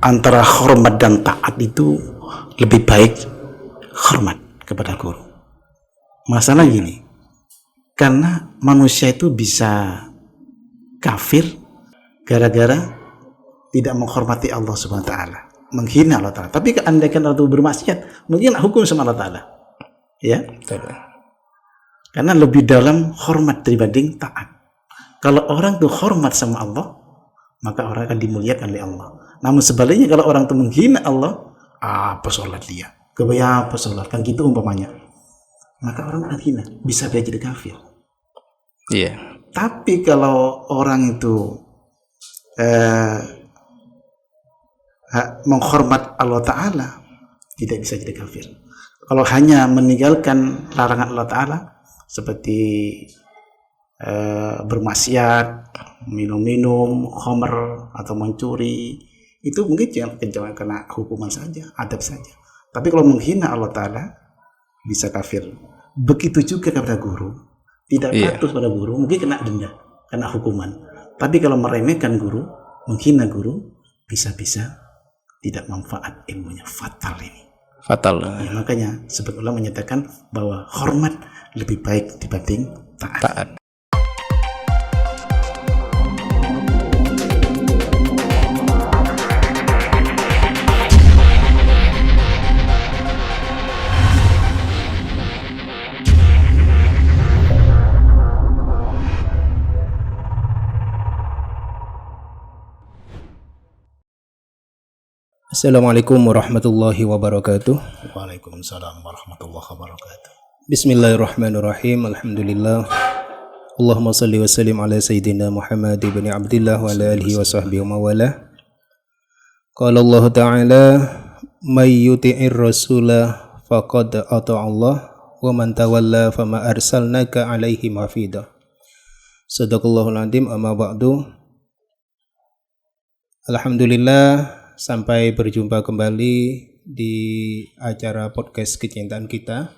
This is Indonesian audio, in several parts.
antara hormat dan taat itu lebih baik hormat kepada guru. Masalah gini, karena manusia itu bisa kafir gara-gara tidak menghormati Allah Subhanahu wa taala, menghina Allah taala. Tapi andaikan orang itu bermaksiat, mungkin hukum sama Allah taala. Ya. Karena lebih dalam hormat dibanding taat. Kalau orang itu hormat sama Allah, maka orang akan dimuliakan oleh Allah. Namun sebaliknya kalau orang itu menghina Allah, apa sholat dia? Kebayang apa sholat? Kan gitu umpamanya. Maka orang akan hina, bisa dia jadi kafir. Iya. Tapi kalau orang itu menghormat Allah Ta'ala, tidak bisa jadi kafir. Kalau hanya meninggalkan larangan Allah Ta'ala seperti bermaksiat, minum-minum, khamr atau mencuri, itu mungkin jangan kena hukuman saja, adab saja. Tapi kalau menghina Allah Ta'ala bisa kafir. Begitu juga kepada guru, tidak patuh pada guru mungkin kena denda, kena hukuman. Tapi kalau meremehkan guru, menghina guru, bisa-bisa tidak manfaat ilmunya, fatal ini. Fatal. Ya, makanya sebagian ulama menyatakan bahwa hormat lebih baik dibanding taat. Assalamualaikum warahmatullahi wabarakatuh. Waalaikumsalam warahmatullahi wabarakatuh. Bismillahirrahmanirrahim. Alhamdulillah. Allahumma salli wa sallim ala sayyidina Muhammad ibn Abdullah wa ala alihi wa sahbihi wa mawalah. Qala Allah Ta'ala, "May yuti'ir rasula faqad ata'a Allah wa man tawalla fama arsalnaka 'alaihim hafidha." Shadaqallahul azim. Amma ba'du. Alhamdulillah, sampai berjumpa kembali di acara podcast kecintaan kita,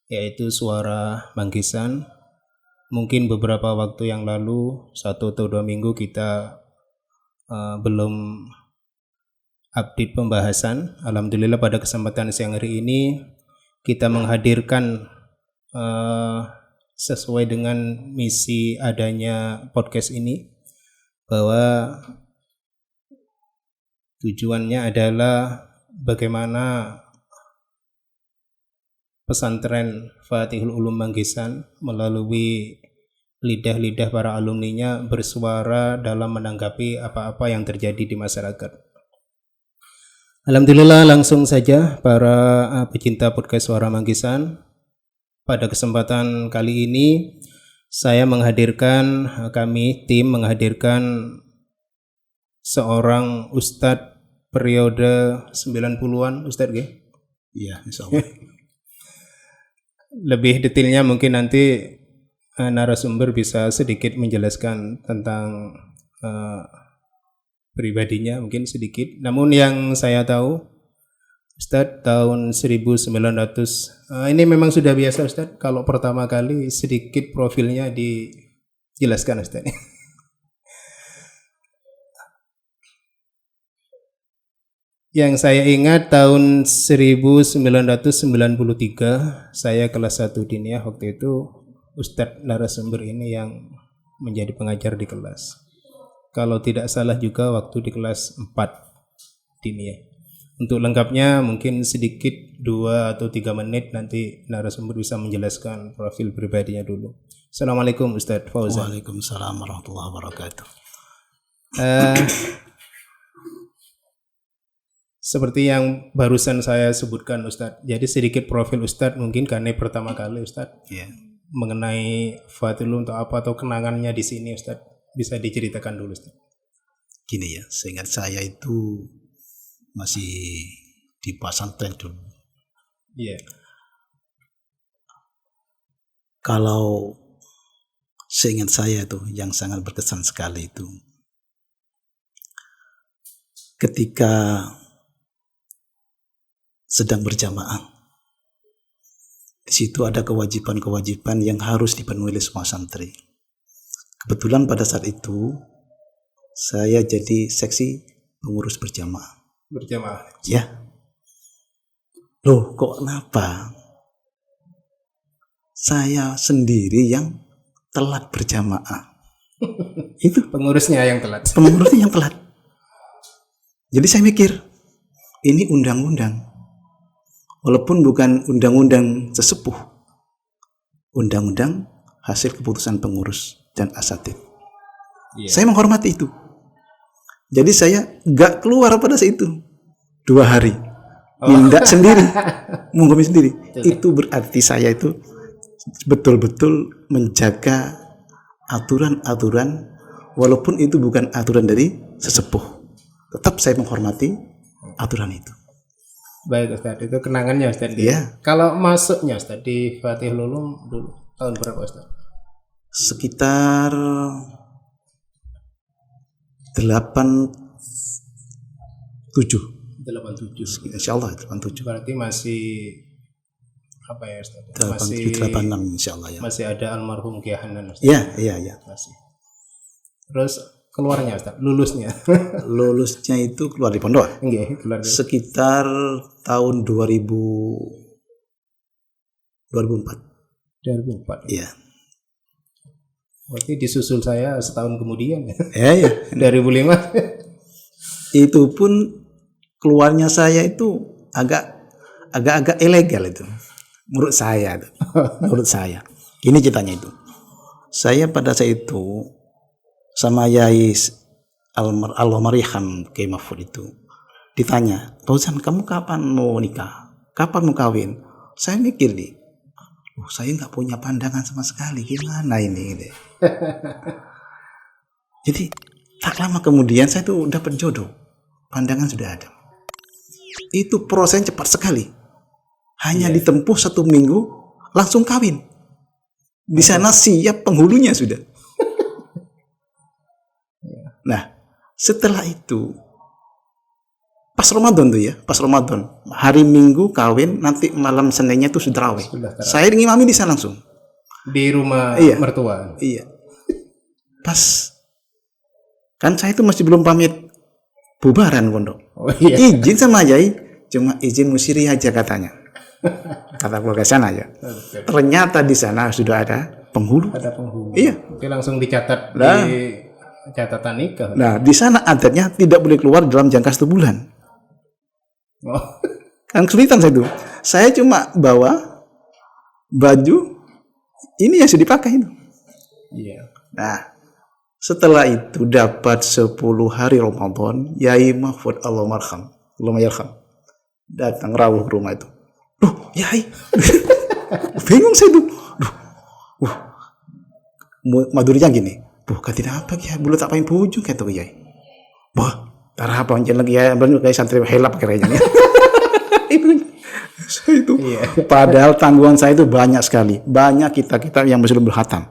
yaitu Suara Mangkisan. Mungkin beberapa waktu yang lalu, 1 atau 2 minggu kita belum update pembahasan. Alhamdulillah pada kesempatan siang hari ini kita menghadirkan sesuai dengan misi adanya podcast ini, bahwa tujuannya adalah bagaimana pesantren Fatihul Ulum Mangkisan melalui lidah-lidah para alumninya bersuara dalam menanggapi apa-apa yang terjadi di masyarakat. Alhamdulillah, langsung saja para pecinta podcast Suara Mangkisan. Pada kesempatan kali ini saya menghadirkan, tim menghadirkan seorang ustadz periode 90-an, Ustadz ya? Iya, insyaallah. Lebih detailnya mungkin nanti narasumber bisa sedikit menjelaskan tentang pribadinya, mungkin sedikit. Namun yang saya tahu, Ustadz tahun 1900, ini memang sudah biasa Ustadz, kalau pertama kali sedikit profilnya dijelaskan Ustadz. Yang saya ingat tahun 1993 saya kelas 1 diniyah, waktu itu Ustadz narasumber ini yang menjadi pengajar di kelas. Kalau tidak salah juga waktu di kelas 4 diniyah. Untuk lengkapnya mungkin sedikit 2 atau 3 menit nanti narasumber bisa menjelaskan profil pribadinya dulu. Assalamualaikum Ustadz Fauzan. Waalaikumsalam warahmatullahi wabarakatuh. Seperti yang barusan saya sebutkan Ustadz, jadi sedikit profil Ustadz mungkin karena pertama kali Ustadz mengenai Fatihul untuk apa atau kenangannya di sini Ustadz, bisa diceritakan dulu Ustadz. Gini ya, seingat saya itu masih di pesantren dulu. Iya. Kalau seingat saya itu yang sangat berkesan sekali itu ketika sedang berjamaah. Di situ ada kewajiban-kewajiban yang harus dipenuhi oleh semua santri. Kebetulan pada saat itu saya jadi seksi pengurus berjamaah. Berjamaah. Ya. Loh, kok kenapa? Saya sendiri yang telat berjamaah. Itu Pengurusnya yang telat. pengurusnya yang telat. Jadi saya mikir, ini undang-undang. Walaupun bukan undang-undang sesepuh. Undang-undang hasil keputusan pengurus dan asatid. Iya. Saya menghormati itu. Jadi saya gak keluar pada saat itu 2 hari. Nindak sendiri. Menghukumi sendiri. Itu berarti saya itu betul-betul menjaga aturan-aturan, walaupun itu bukan aturan dari sesepuh, tetap saya menghormati aturan itu. Baik Ustaz, itu kenangannya Ustaz. Iya. Kalau masuknya Ustaz di Fatih Ulum dulu tahun berapa Ustaz? Sekitar 87. 87. Insya Allah 87. Berarti masih apa ya Ustaz? 86 insya Allah ya. Masih ada almarhum Kiai Hanan Ustaz. Iya. Masih. Terus keluarnya Ustaz, lulusnya. Lulusnya itu keluar di pondok. Enggak, keluar dari Sekitar tahun 2004. 2004. Iya. Berarti disusul saya setahun kemudian ya. Iya. 2005. Itu pun keluarnya saya itu agak ilegal itu. Menurut saya itu. Menurut saya. Ini ceritanya itu. Saya pada saat itu sama Yai Almarhum Kiai Mahfud itu ditanya, "Fauzan, kamu kapan mau nikah? Kapan mau kawin?" Saya mikir nih, saya nggak punya pandangan sama sekali, gimana ini? Gitu. Jadi tak lama kemudian saya tuh dapat jodoh, pandangan sudah ada. Itu prosesnya cepat sekali, hanya ditempuh 1 minggu langsung kawin. Di sana siap penghulunya sudah. Nah, setelah itu pas Ramadan tuh ya, pas Ramadan, hari Minggu kawin, nanti malam Seninnya itu sudah tarawih. Saya ngimami di sana langsung. Di rumah mertua. Iya. Pas kan saya itu masih belum pamit bubaran pondok. Oh iya. Izin sama Yai, cuma izin musiri aja katanya. Kata keluarga sana aja. Ternyata di sana sudah ada penghulu. Ada penghulu. Iya. Oke, langsung dicatat di catatan nikah. Nah, di sana adatnya tidak boleh keluar dalam jangka 1 bulan. Oh. Kan kesulitan saya itu. Saya cuma bawa baju ini yang sudah dipakai itu. Iya. Nah, setelah itu dapat 10 hari Ramadan, Yai Mahfud Almarhum datang rawuh ke rumah itu. Duh, Yai. Bingung saya itu. Duh. Madurinya gini. Buh, katina apa ya? Bulu tak pain puju kayak tuh Yai. Wah, tarah apa anjir lagi ya? Bener kayak santri helap kayaknya. itu. Iya. Padahal tanggungan saya itu banyak sekali. Banyak kita yang belum berhatam.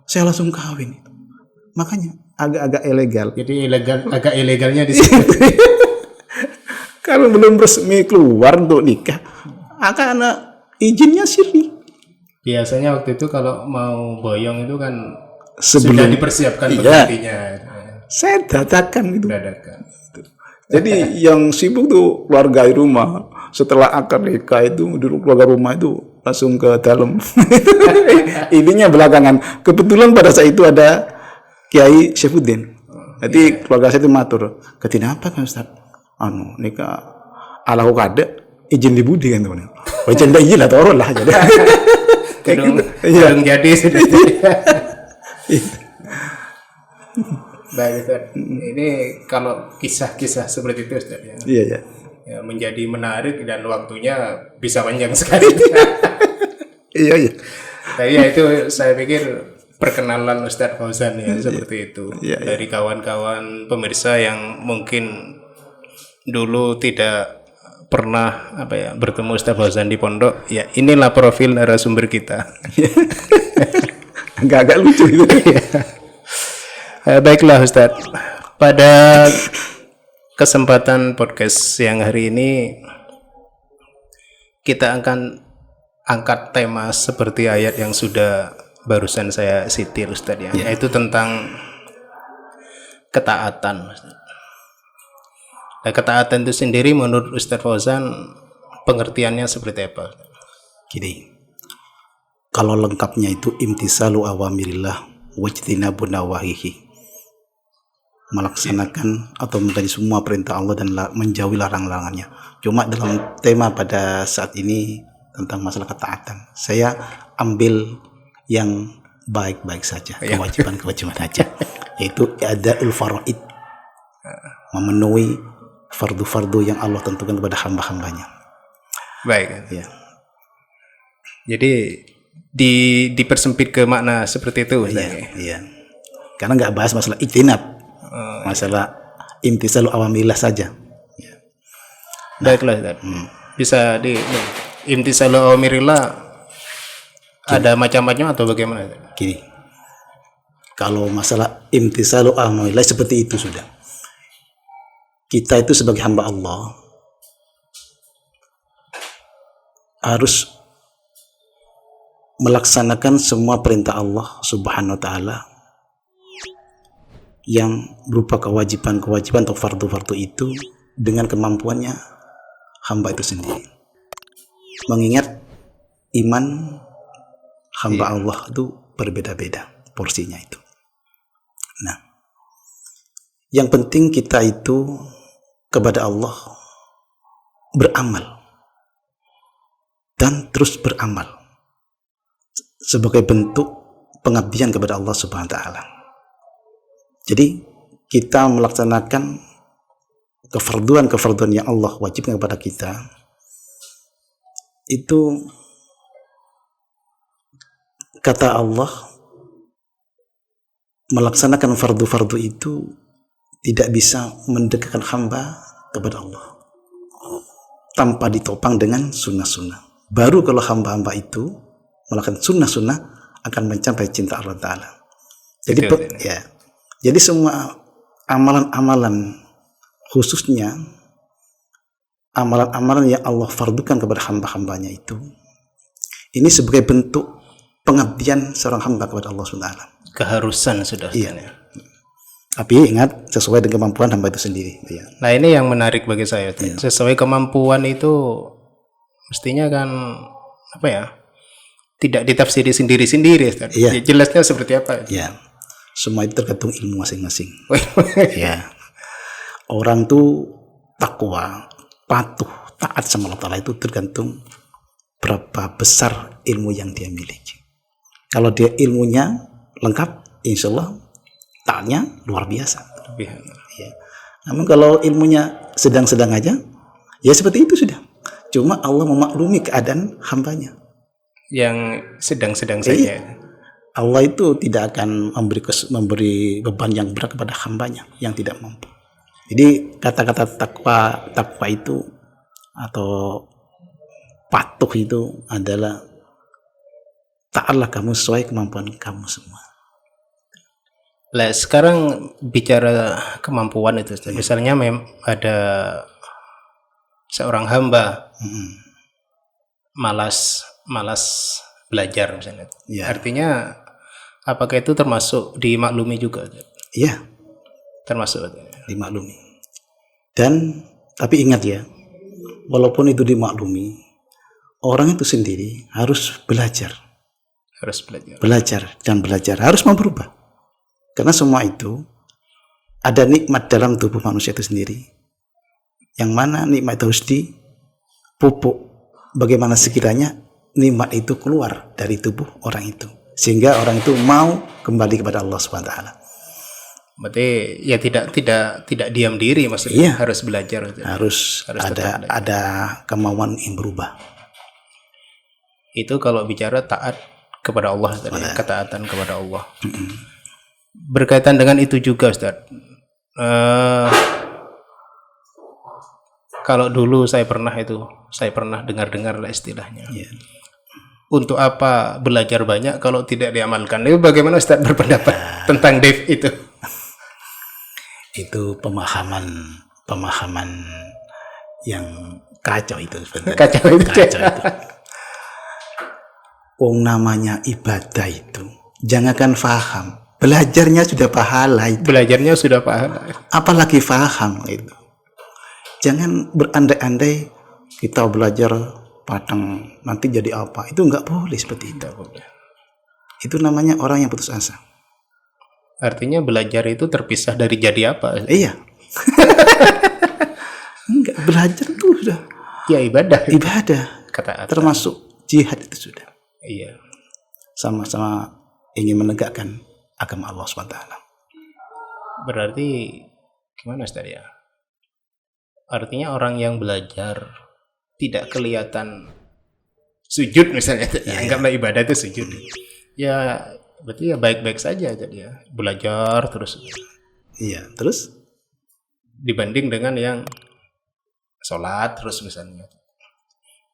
Saya langsung kawin itu. Makanya agak-agak ilegal. Jadi agak ilegalnya di sini. Kalau belum resmi keluar untuk nikah, akan izinnya sirri. Biasanya waktu itu kalau mau boyong itu kan Sebelum sudah dipersiapkan penggantinya. Saya dadakan itu. Dadakan. Jadi yang sibuk tuh keluarga di rumah. Setelah akad nikah itu dulu keluarga rumah itu langsung ke dalam. Ininya belakangan. Kebetulan pada saat itu ada Kiai Syefuddin. Jadi keluarga saya itu matur. Ketina apa kan Ustaz? Nikah ala kada izin di budi kan teman. Izin dah izin lah turun lah jadi. Kadang jadi sudah. Baik Ustaz. Ini kalau kisah-kisah seperti itu Ustaz ya. Iya. Ya, menjadi menarik dan waktunya bisa panjang sekali. Iya. Tapi ya itu saya pikir perkenalan Ustaz Fauzan ya seperti itu. Iya. Dari kawan-kawan pemirsa yang mungkin dulu tidak pernah bertemu Ustaz Fauzan di pondok, ya inilah profil narasumber kita. Agak lucu itu. Baiklah Ustaz, pada kesempatan podcast yang hari ini kita akan angkat tema seperti ayat yang sudah barusan saya sitir Ustaz ya, yaitu tentang ketaatan. Nah, ketaatan itu sendiri menurut Ustaz Fauzan pengertiannya seperti apa? Gini, kalau lengkapnya itu imtisalu awamirillah wajtinabun nawahihi, melaksanakan atau mengkaji semua perintah Allah dan menjauhi larang-larangannya. Cuma dalam tema pada saat ini tentang masalah ketaatan, saya ambil yang baik-baik saja, kewajiban-kewajiban saja, yaitu adaul faraid, memenuhi fardu-fardu yang Allah tentukan kepada hamba-hambanya. Baik. Ya. Jadi dipersempit ke makna seperti itu. Iya. Karena nggak bahas masalah ijtinab, masalah imtisalu awamirillah saja. Ya. Baiklah, Ustaz. Bisa imtisalu awamirillah ada macam-macam atau bagaimana? Gini, kalau masalah imtisalu awamirillah seperti itu sudah. Kita itu sebagai hamba Allah harus melaksanakan semua perintah Allah Subhanahu wa taala yang berupa kewajiban-kewajiban atau fardu-fardu itu dengan kemampuannya hamba itu sendiri. Mengingat iman hamba Allah itu berbeda-beda porsinya itu. Nah, yang penting kita itu kepada Allah beramal dan terus beramal sebagai bentuk pengabdian kepada Allah Subhanahu wa taala. Jadi kita melaksanakan kefarduan yang Allah wajibkan kepada kita itu, kata Allah, melaksanakan fardu-fardu itu tidak bisa mendekatkan hamba kepada Allah tanpa ditopang dengan sunnah-sunnah. Baru kalau hamba-hamba itu melakukan sunnah-sunnah akan mencapai cinta Allah Ta'ala. Jadi semua amalan-amalan, khususnya amalan-amalan yang Allah fardukan kepada hamba-hambanya itu, ini sebagai bentuk pengabdian seorang hamba kepada Allah SWT. Keharusan sudah. Iya. Tapi ingat, sesuai dengan kemampuan hamba itu sendiri. Ya. Nah, ini yang menarik bagi saya. Iya. Sesuai kemampuan itu mestinya kan apa ya? Tidak ditafsiri sendiri-sendiri. Iya. Jelasnya seperti apa? Iya. Semua itu tergantung ilmu masing-masing. Ya. Orang tuh takwa, patuh, taat sama Allah Ta'ala itu tergantung berapa besar ilmu yang dia miliki. Kalau dia ilmunya lengkap, insya Allah taatnya luar biasa. Ya. Namun kalau ilmunya sedang-sedang aja, ya seperti itu sudah. Cuma Allah memaklumi keadaan hambanya yang sedang-sedang saja. Allah itu tidak akan memberi beban yang berat kepada hambanya yang tidak mampu. Jadi kata-kata takwa itu atau patuh itu adalah taatlah kamu sesuai kemampuan kamu semua. Lah sekarang bicara kemampuan itu, misalnya ada seorang hamba malas belajar misalnya. Ya. Artinya apakah itu termasuk dimaklumi juga? Iya. Termasuk dimaklumi. Dan tapi ingat ya, walaupun itu dimaklumi, orang itu sendiri harus belajar. Belajar, harus mau berubah. Karena semua itu ada nikmat dalam tubuh manusia itu sendiri, yang mana nikmat itu harus dipupuk. Bagaimana sekiranya nikmat itu keluar dari tubuh orang itu, sehingga orang itu mau kembali kepada Allah Subhanahu wa taala. Berarti ya tidak diam diri, maksudnya harus belajar. Harus ada kemauan yang berubah. Itu kalau bicara taat kepada Allah, ketaatan kepada Allah. Berkaitan dengan itu juga, Ustaz. Kalau dulu saya pernah dengar lah istilahnya. Untuk apa belajar banyak kalau tidak diamalkan? Itu bagaimana Ustaz berpendapat tentang Dev itu? Itu pemahaman yang kacau itu. Kacau itu. Namanya ibadah itu jangankan faham, belajarnya sudah pahala itu. Belajarnya sudah pahala. Apalagi faham itu. Jangan berandai-andai kita belajar padang nanti jadi apa. Itu nggak boleh seperti itu. Itu namanya orang yang putus asa. Artinya belajar itu terpisah dari jadi apa? Iya. Enggak, belajar itu sudah Ya ibadah. ibadah. Kata Termasuk jihad itu sudah. Iya. Sama-sama ingin menegakkan agama Allah SWT. Berarti gimana Ustaz ya? Artinya orang yang belajar tidak kelihatan sujud misalnya, anggaplah ibadah itu sujud. Ya berarti ya baik-baik saja jadi ya. Belajar terus. Iya, terus Dibanding dengan yang sholat terus misalnya.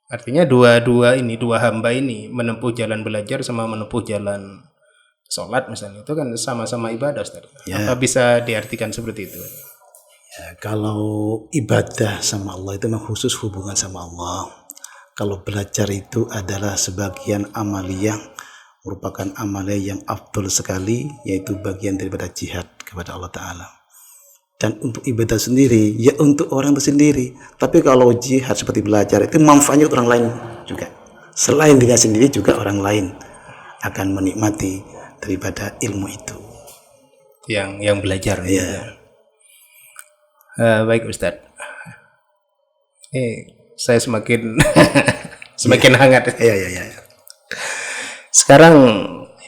Artinya dua hamba ini menempuh jalan belajar sama menempuh jalan sholat misalnya, itu kan sama-sama ibadah Ustaz. Ya. Apa bisa diartikan seperti itu? ya, kalau ibadah sama Allah itu memang khusus hubungan sama Allah. Kalau belajar itu adalah sebagian amaliyah, merupakan amaliyah yang afdol sekali, yaitu bagian daripada jihad kepada Allah Ta'ala. Dan untuk ibadah sendiri, ya untuk orang itu sendiri. Tapi kalau jihad seperti belajar, itu manfaatnya untuk orang lain juga. Selain dirinya sendiri, juga orang lain akan menikmati daripada ilmu itu. Yang belajar. Ya. Baik Ustadz. Saya semakin hangat. Iya. Sekarang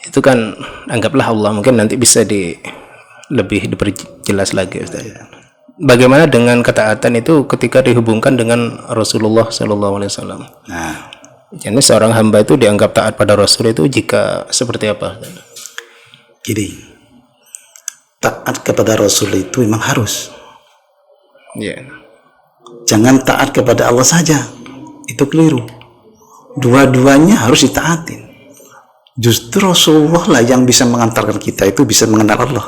itu kan anggaplah Allah, mungkin nanti bisa lebih diperjelas lagi Ustaz. Bagaimana dengan ketaatan itu ketika dihubungkan dengan Rasulullah SAW? Nah, Jadi seorang hamba itu dianggap taat pada Rasul itu jika seperti apa? jadi taat kepada Rasul itu memang harus. Iya. Jangan taat kepada Allah saja, itu keliru. Dua-duanya harus ditaatin. Justru Rasulullah lah yang bisa mengantarkan kita itu bisa mengenal Allah.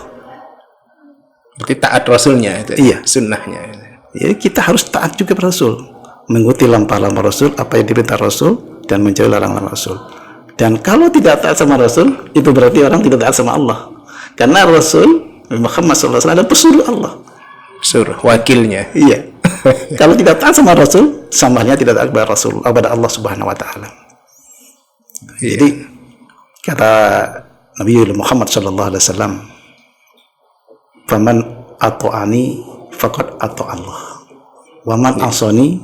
Berarti taat Rasulnya itu. Iya. Sunnahnya. Jadi kita harus taat juga pada Rasul, mengikuti lampah-lampah Rasul, apa yang diperintah Rasul, dan menjauhi larangan Rasul. Dan kalau tidak taat sama Rasul, itu berarti orang tidak taat sama Allah. Karena Rasul Muhammad SAW adalah pesuruh Allah. Suruh wakilnya. Iya. Kalau tidak taat sama Rasul, samanya tidak taat kepada Rasul, kepada Allah Subhanahu Wa Taala. Jadi kata Nabi Muhammad SAW, "Faman ato'ani faqad Allah, waman asoni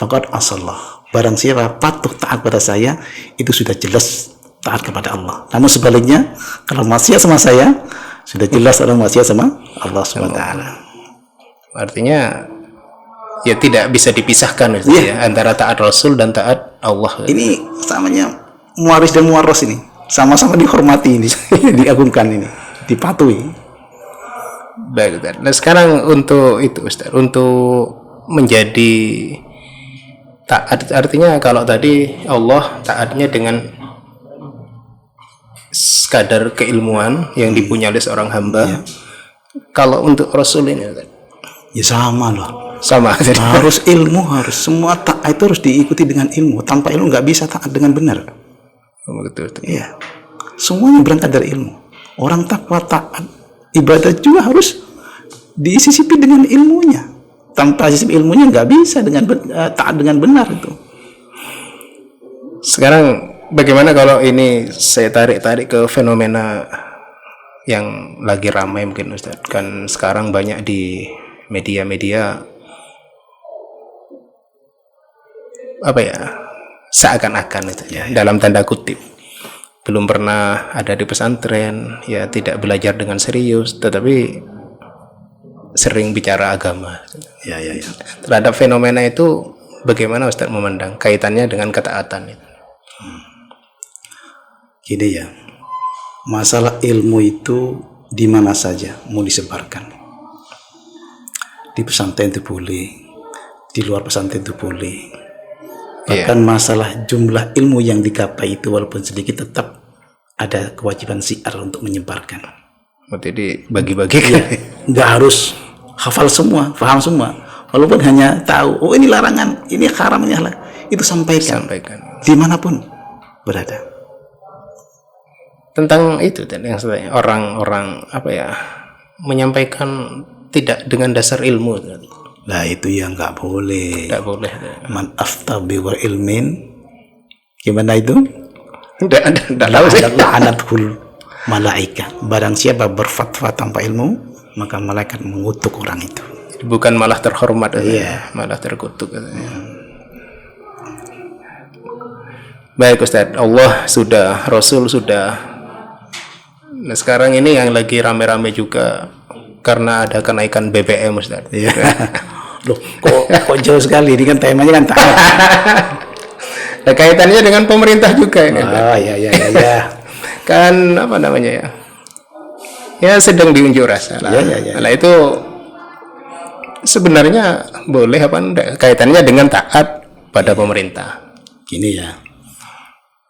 faqad asallah." Barang siapa patuh taat pada saya, itu sudah jelas taat kepada Allah. Namun sebaliknya, kalau maksiat sama saya, sudah jelas orang maksiat sama Allah Subhanahu Wa Taala. Artinya ya tidak bisa dipisahkan ya, antara taat Rasul dan taat Allah. Ini samanya muaris dan muaros ini sama-sama dihormati ini, diagungkan ini, dipatuhi. Baik Ustaz. Nah sekarang untuk itu Ustaz, untuk menjadi taat, artinya kalau tadi Allah taatnya dengan sekadar keilmuan yang dipunyai oleh seorang hamba. Kalau untuk Rasul ini Ustaz, Ya sama loh. sama. Harus ilmu, harus semua taat itu harus diikuti dengan ilmu. Tanpa ilmu nggak bisa taat dengan benar. Betul. Iya. Semuanya berangkat dari ilmu. Orang takwa taat ibadah juga harus disisipi dengan ilmunya. Tanpa sisip ilmunya nggak bisa dengan taat dengan benar itu. Sekarang bagaimana kalau ini saya tarik ke fenomena yang lagi ramai mungkin Ustaz, kan sekarang banyak di media-media apa ya, seakan-akan itu ya, dalam tanda kutip belum pernah ada di pesantren, ya tidak belajar dengan serius tetapi sering bicara agama. Ya. Terhadap fenomena itu bagaimana Ustaz memandang kaitannya dengan ketaatan itu? Gini ya, masalah ilmu itu di mana saja mau disebarkan. Di pesantren itu boleh, di luar pesantren itu boleh. Bahkan masalah jumlah ilmu yang digapai itu walaupun sedikit tetap ada kewajiban syiar untuk menyebarkan. Berarti dibagi-bagi. Nggak harus hafal semua, paham semua. Walaupun hanya tahu, oh ini larangan, ini haramnya lah, itu sampaikan. Dimanapun berada. Tentang itu dan yang sebenarnya orang-orang apa ya, menyampaikan tidak dengan dasar ilmu. Lah itu yang nggak boleh. Tidak boleh. Man afta bi ilmin, gimana itu? Tidak tahu sih. La'anatul malaika. Barang siapa berfatwa tanpa ilmu, maka malaikat mengutuk orang itu. Bukan malah terhormat, Iya. malah terkutuk. Baik Ustaz, Allah sudah, Rasul sudah. Nah sekarang ini yang lagi rame-rame juga karena ada kenaikan BBM Ustaz. Iya. Loh, kok jauh sekali? Ini kan temanya kan taat. Nah, kaitannya dengan pemerintah juga ini. Oh iya. Kan apa namanya ya? Ya sedang diunjuk rasa lah. Iya. Nah itu sebenarnya boleh apa enggak? Kaitannya dengan taat pada pemerintah. Gini ya,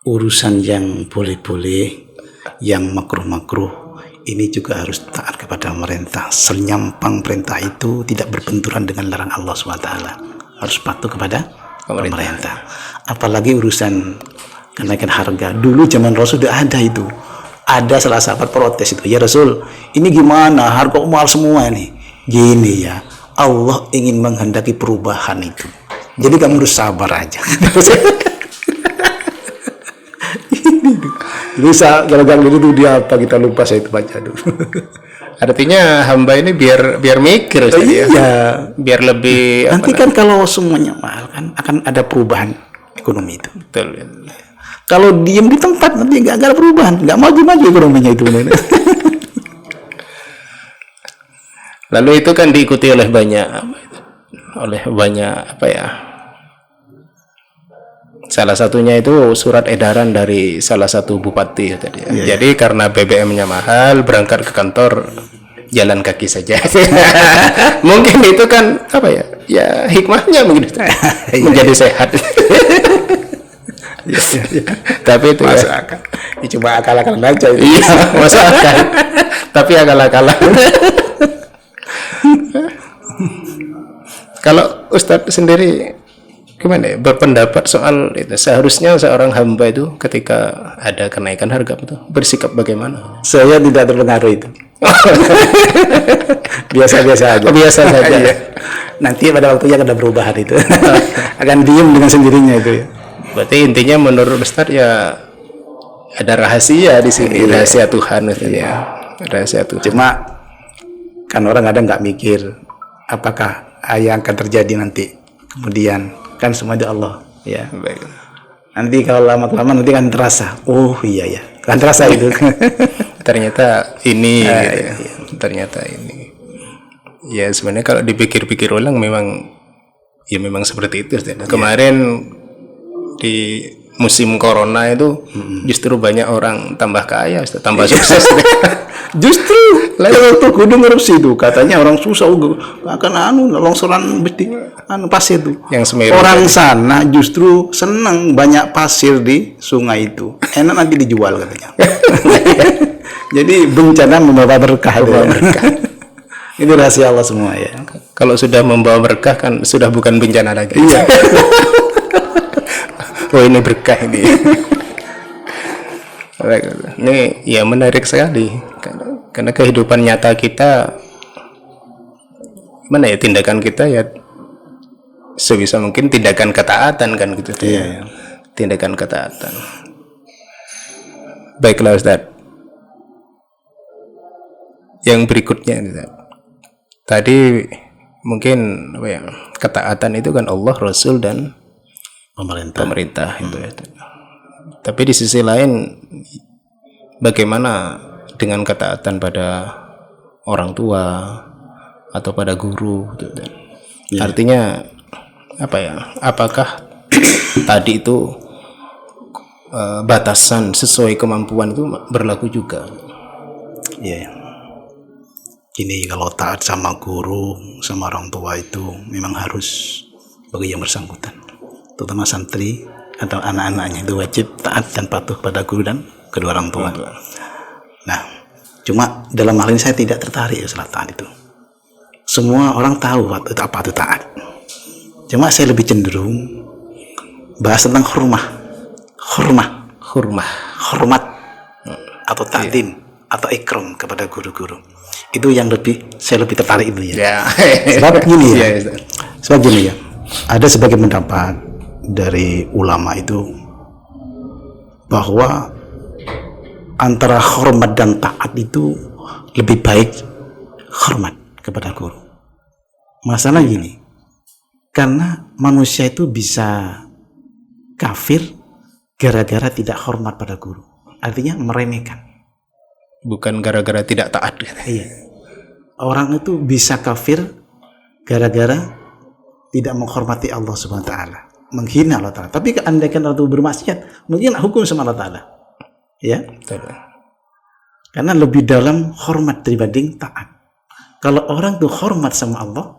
urusan yang boleh-boleh, yang makruh-makruh, ini juga harus taat kepada pemerintah. Senyampang perintah itu tidak berbenturan dengan larang Allah SWT. Harus patuh kepada pemerintah. Apalagi urusan kenaikan harga. Dulu zaman Rasul sudah ada itu. Ada salah sahabat protes itu. Ya Rasul, ini gimana? Harga mahal semua ini. Gini ya, Allah ingin menghendaki perubahan itu. Jadi kamu harus sabar aja. Bisa gara-gara itu dia apa kita lupa, saya itu baca dulu. Artinya hamba ini biar mikir Ustaz, ya. Iya. Biar lebih Nanti kan kalau semuanya mahal kan akan ada perubahan ekonomi itu. betul. Kalau diem di tempat nanti nggak ada perubahan, nggak maju-maju ekonominya itu. Lalu itu kan diikuti oleh banyak apa ya? Salah satunya itu surat edaran dari salah satu bupati ya tadi. Iya. Jadi karena BBM-nya mahal, berangkat ke kantor jalan kaki saja. Mungkin itu kan apa ya? Ya hikmahnya mungkin menjadi sehat. Tapi itu Masuk akal. Ini cuma akal-akalan aja itu. Iya, masuk akal. Tapi akal-akalan. Kalau Ustadz sendiri gimana ya, berpendapat soal itu? Seharusnya seorang hamba itu ketika ada kenaikan harga itu bersikap bagaimana? Saya tidak terpengaruh itu. Biasa-biasa aja. Biasa saja. Iya. Nanti pada waktunya akan ada perubahan itu. Akan diem dengan sendirinya itu ya. Berarti intinya menurut Ustadz ya ada rahasia di sini, rahasia Tuhan itu ya. Rahasia Tuhan. Cuma kan orang kadang nggak mikir apakah yang akan terjadi nanti. Kemudian kan semua itu Allah ya. Baik. Nanti kalau lama-kelamaan nanti kan terasa. Oh iya ya, kan terasa itu. Ternyata ini gitu ya. Ternyata ini. Ya sebenarnya kalau dipikir-pikir ulang memang seperti itu. Kemarin di musim corona itu justru banyak orang tambah kaya, tambah sukses. Justru waktu gunung erupsi itu katanya orang susah akan longsoran beti pasir itu. Yang Semeru orang sana justru senang banyak pasir di sungai itu. Enak nanti dijual katanya. Jadi bencana membawa berkah. Itu rahasia Allah semua ya. Kalau sudah membawa berkah kan sudah bukan bencana lagi. Iya. Oh ini berkah ini. Ini ya menarik sekali karena kehidupan nyata kita mana ya, tindakan kita ya sebisa mungkin tindakan ketaatan kan gitu. Iya. Tindakan ketaatan. Baiklah Ustaz. Yang berikutnya Ustaz. Tadi mungkin apa ya, ketaatan itu kan Allah, Rasul dan pemerintah itu ya. Tapi di sisi lain bagaimana dengan ketaatan pada orang tua atau pada guru gitu. Ya. Artinya apa ya? Apakah tadi itu batasan sesuai kemampuan itu berlaku juga? Iya. Gini, kalau taat sama guru, sama orang tua itu memang harus bagi yang bersangkutan. Terutama santri atau anak-anaknya itu wajib taat dan patuh pada guru dan kedua orang tua. Nah, cuma dalam hal ini saya tidak tertarik ya salah taat itu. Semua orang tahu apa itu taat. Cuma saya lebih cenderung bahas tentang hormat atau takdim atau ikram kepada guru-guru. Itu yang saya lebih tertarik itu ya. Ya. Sebab gini ya. Ya, Ustaz. Sebab gini ya. Ada sebagian pendapat dari ulama itu bahwa antara hormat dan taat itu lebih baik hormat kepada guru. Masalah gini, karena manusia itu bisa kafir gara-gara tidak hormat pada guru. Artinya meremehkan. Bukan gara-gara tidak taat. Iya. Orang itu bisa kafir gara-gara tidak menghormati Allah Subhanahu wa taala, menghina Allah taala. Tapi andaikan orang itu bermaksiat, mungkin hukum sama Allah taala. Ya. Betul. Karena lebih dalam hormat dibanding taat. Kalau orang itu hormat sama Allah,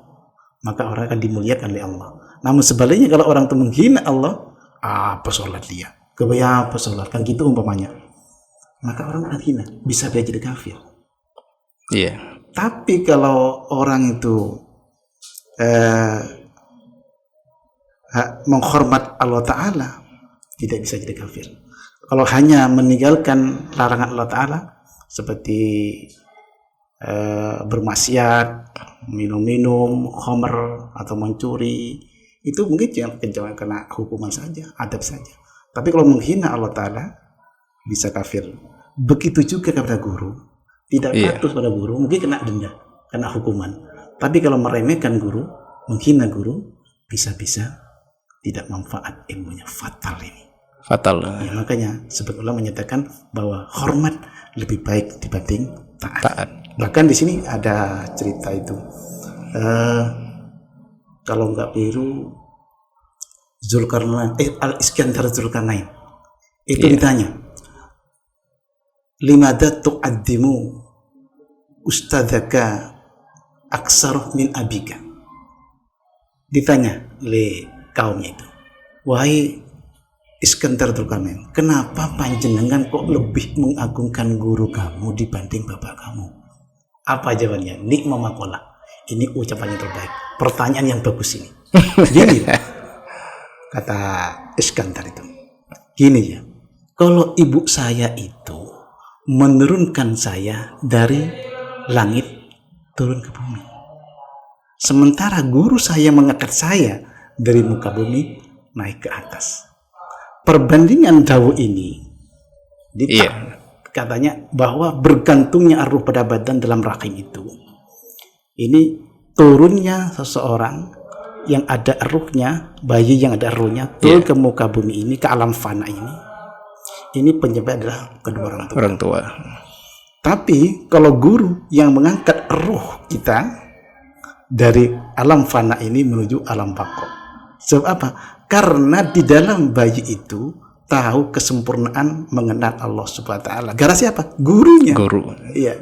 maka orang akan dimuliakan oleh Allah. Namun sebaliknya kalau orang itu menghina Allah, apa sholat dia? Kebaya apa sholat? Kan gitu umpamanya. Maka orang akan hina, bisa dia jadi kafir. Iya. Tapi kalau orang itu menghormat Allah Ta'ala, tidak bisa jadi kafir. Kalau hanya meninggalkan larangan Allah Ta'ala, seperti bermaksiat, minum-minum, khamr, atau mencuri, itu mungkin jangan kena hukuman saja, adab saja. Tapi kalau menghina Allah Ta'ala, bisa kafir. Begitu juga kepada guru, tidak patuh pada guru, mungkin kena denda, kena hukuman. Tapi kalau meremehkan guru, menghina guru, bisa-bisa tidak manfaat ilmunya, fatal ini. Fatal. Ya, makanya sebetulnya menyatakan bahwa hormat lebih baik dibanding taat. Bahkan di sini ada cerita itu, kalau nggak keliru, Al-Iskandar Zulkarnain itu ditanya, limada tu'addimu ustadzaka aksaruh min abika. Ditanya oleh kaumnya itu, wahai Iskandar Zulkarnain, kenapa panjenengan kok lebih mengagungkan guru kamu dibanding bapak kamu? Apa jawabannya? Nikma maqalah. Ini ucapannya terbaik. Pertanyaan yang bagus ini. Gini kata Iskandar itu. Gini ya, kalau ibu saya itu menurunkan saya dari langit turun ke bumi, sementara guru saya mengangkat saya dari muka bumi naik ke atas. Perbandingan dawuh ini katanya bahwa bergantungnya arwah pada badan dalam rahim itu, ini turunnya seseorang yang ada ruhnya, bayi yang ada ruhnya turun ke muka bumi ini, ke alam fana ini penyebab adalah kedua orang tua. Tapi kalau guru yang mengangkat ruh kita dari alam fana ini menuju alam baqo. Sebab apa? Karena di dalam bayi itu tahu kesempurnaan mengenal Allah Subhanahu wa taala. Gara siapa? Gurunya. Guru. Iya.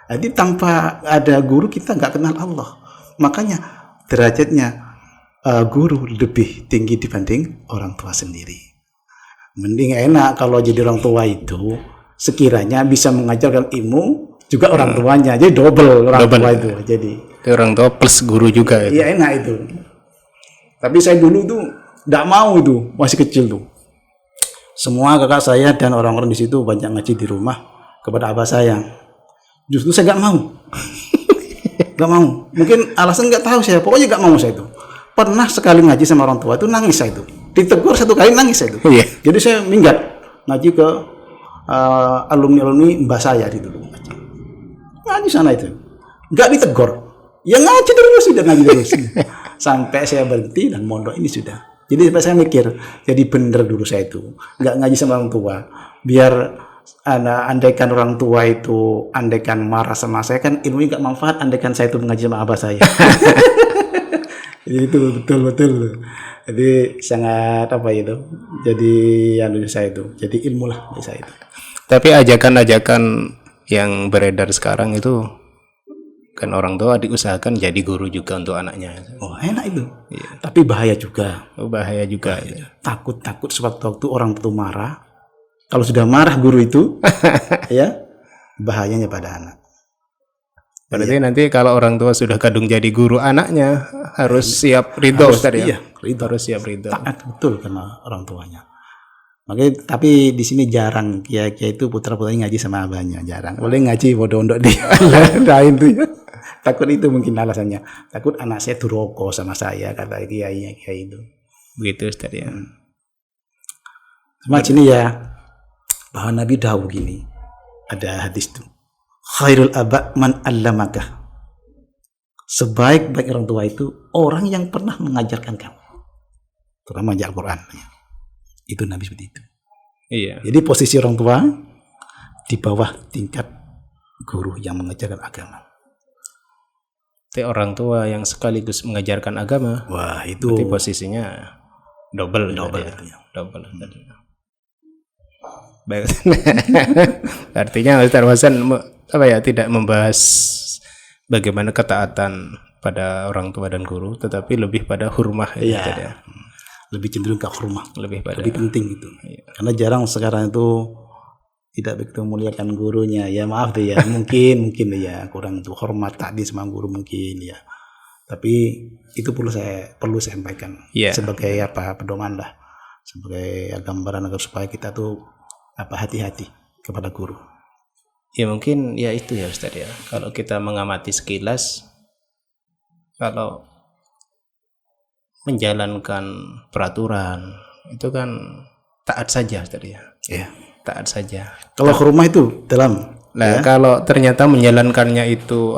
Jadi tanpa ada guru kita nggak kenal Allah. Makanya derajatnya guru lebih tinggi dibanding orang tua sendiri. Mending enak kalau jadi orang tua itu sekiranya bisa mengajarkan ilmu juga orang tuanya. Jadi double orang tua itu. Jadi orang tua plus guru juga. Iya enak itu. Tapi saya dulu tuh nggak mau itu, masih kecil tuh. Semua kakak saya dan orang-orang di situ banyak ngaji di rumah kepada abah saya. Justru saya nggak mau. Nggak mau. Mungkin alasan nggak tahu saya. Pokoknya nggak mau saya itu. Pernah sekali ngaji sama orang tua itu nangis saya itu. Ditegur satu kali nangis saya itu. Jadi saya minggat ngaji ke alumni mbah saya di dulu ngaji sana itu. Nggak ditegur. Ya ngaji terus dan ngaji terus. Sampai saya berhenti dan mondok ini sudah. Jadi saya mikir, jadi bener dulu saya itu nggak ngaji sama orang tua. Biar andaikan orang tua itu andaikan marah sama saya kan ilmunya nggak manfaat. Andaikan saya itu mengaji sama abah saya. Jadi itu betul. Jadi sangat apa itu? Jadi yang dulu saya itu, jadi ilmu lah saya itu. Tapi ajakan-ajakan yang beredar sekarang itu kan orang tua diusahakan jadi guru juga untuk anaknya. Oh enak itu. Iya. Tapi bahaya juga. Bahaya juga. Takut sewaktu-waktu orang tua marah. Kalau sudah marah guru itu, ya bahayanya pada anak. Berarti nanti kalau orang tua sudah kadung jadi guru anaknya harus siap ridho, Ustaz ya. Iya, ridho. Harus siap ridho. Taat betul karena orang tuanya. Makanya tapi di sini jarang kiai-kiai itu putra-putranya ngaji sama abahnya, jarang. Boleh ngaji bodoh-bodoh di lain tuh ya. Takut itu mungkin alasannya. Takut anak saya duroko sama saya, kata kiai itu. Begitu Ustaz ya. Sama sini ya, bahwa Nabi dahulu gini, ada hadis tuh. Khairul aba man allamaka. Sebaik-baik orang tua itu orang yang pernah mengajarkan kamu. Terutama mengajar Al-Quran. Itu Nabi seperti itu. Iya. Jadi posisi orang tua di bawah tingkat guru yang mengajarkan agama. Tapi orang tua yang sekaligus mengajarkan agama, Wah, itu berarti posisinya double itu tadi ya. Double. Baik. Artinya Ustaz Hasan tidak membahas bagaimana ketaatan pada orang tua dan guru, tetapi lebih pada hurmah Iya. Ustaz ya. Lebih cenderung ke rumah. Lebih Penting itu. Iya. Karena jarang sekarang itu tidak begitu muliakan gurunya. Ya maaf deh ya, mungkin ya kurang tuh hormat tadi sama guru mungkin ya. Tapi itu perlu saya sampaikan Iya. sebagai pedoman lah, sebagai gambaran agar supaya kita tuh hati-hati kepada guru. Ya mungkin ya itu ya Ustaz ya. Kalau kita mengamati sekilas, kalau menjalankan peraturan itu kan taat saja Ustaz ya. Ya. Taat saja. Kalau ke rumah itu dalam. Nah, ya. kalau ternyata menjalankannya itu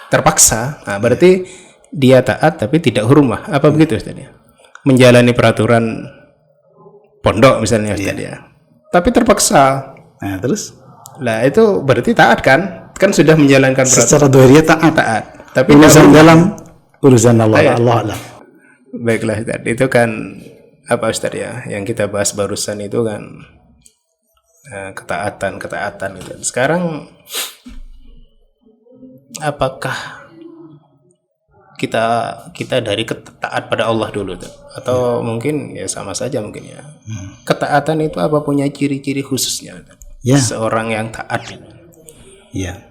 terpaksa, nah berarti dia taat tapi tidak hurmah. Apa begitu Ustaz ya? Menjalani peraturan pondok misalnya Ustaz ya. Tapi terpaksa. Nah, terus Lah itu berarti taat kan? Kan sudah menjalankan peraturan. secara dohiriyah taat. Tapi Urusan tak- dalam urusan Allah. Iya. Allah alam. Baiklah Ustaz. Itu kan Ustaz ya, yang kita bahas barusan itu kan ketaatan itu. Sekarang apakah kita dari taat pada Allah dulu tuh? Atau mungkin ya sama saja mungkin ya. Ketaatan itu apa punya ciri-ciri khususnya? Ya. Seorang yang taat. Ya.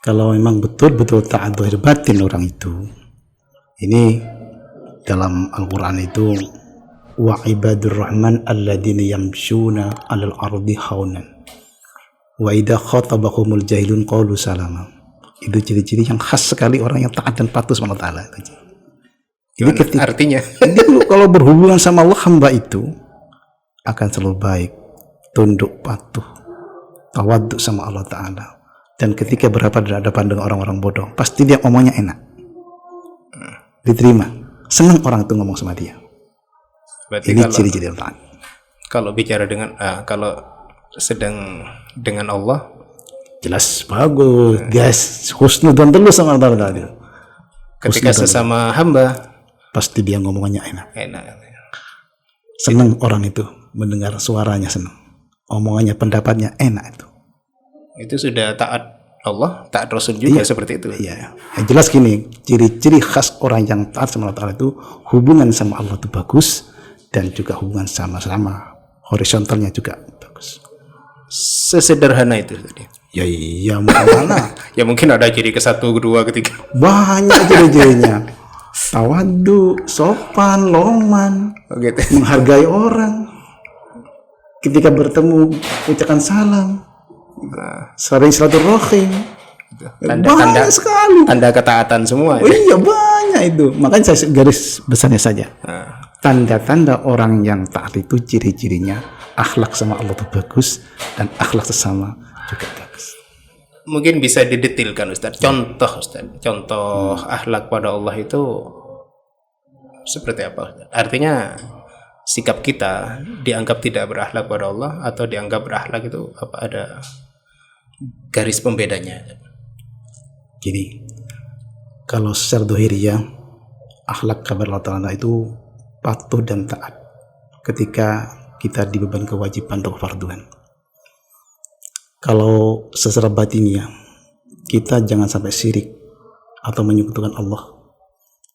Kalau memang betul-betul taat zahir batin orang itu, ini dalam Al-Quran itu wa ibadur rahman alladzina yamshuna 'alal ardi haunan wa idza khatabahumul jahilun qalu salama. Itu ciri-ciri yang khas sekali orang yang taat dan patuh sama Allah Ta'ala. Jadi ketika Artinya itu kalau berhubungan sama Allah, hamba itu akan selalu baik, tunduk patuh, tawaduk sama Allah Ta'ala. Dan ketika berhadapan dengan orang-orang bodoh, pasti dia ngomongnya enak, diterima, senang orang itu ngomong sama dia. berarti Ini ciri-ciri orang taat. kalau bicara dengan kalau sedang dengan Allah, Jelas bagus, dia husnudzon terus sama Allah Ta'ala. ketika Husnudzon. sesama hamba Pasti dia ngomongnya enak. enak. Senang orang itu mendengar suaranya, senang. Omongannya, pendapatnya enak itu. Itu sudah taat Allah, taat Rasul juga Iya. seperti itu. Iya, yang jelas gini, ciri-ciri khas orang yang taat sama Allah Ta'ala itu hubungan sama Allah itu bagus, dan juga hubungan sama horizontalnya juga bagus. Sesederhana itu tadi. Ya iya, mana? Ya mungkin ada ciri ke-1, ke-2, ke-3. Banyak ciri-cirinya. Tawadu, sopan, loman, Gitu. menghargai orang. Ketika bertemu, ucapkan salam, Nah, sering silaturahim. tanda-tanda Banyak sekali. tanda ketaatan semua. Oh iya, banyak itu. Makanya saya garis besarnya saja. Nah, Tanda-tanda orang yang taat itu ciri-cirinya akhlak sama Allah itu bagus, dan akhlak sesama juga bagus. mungkin bisa didetilkan Ustaz. Contoh akhlak pada Allah itu seperti apa Ustaz? Artinya sikap kita dianggap tidak berakhlak pada Allah atau dianggap berakhlak itu apa, ada garis pembedanya? Jadi kalau secara dohiriyah akhlak kabar Allah Ta'ala itu patuh dan taat ketika kita dibeban kewajiban untuk kefarduan. Kalau secara batinnya kita jangan sampai syirik atau menyekutukan Allah,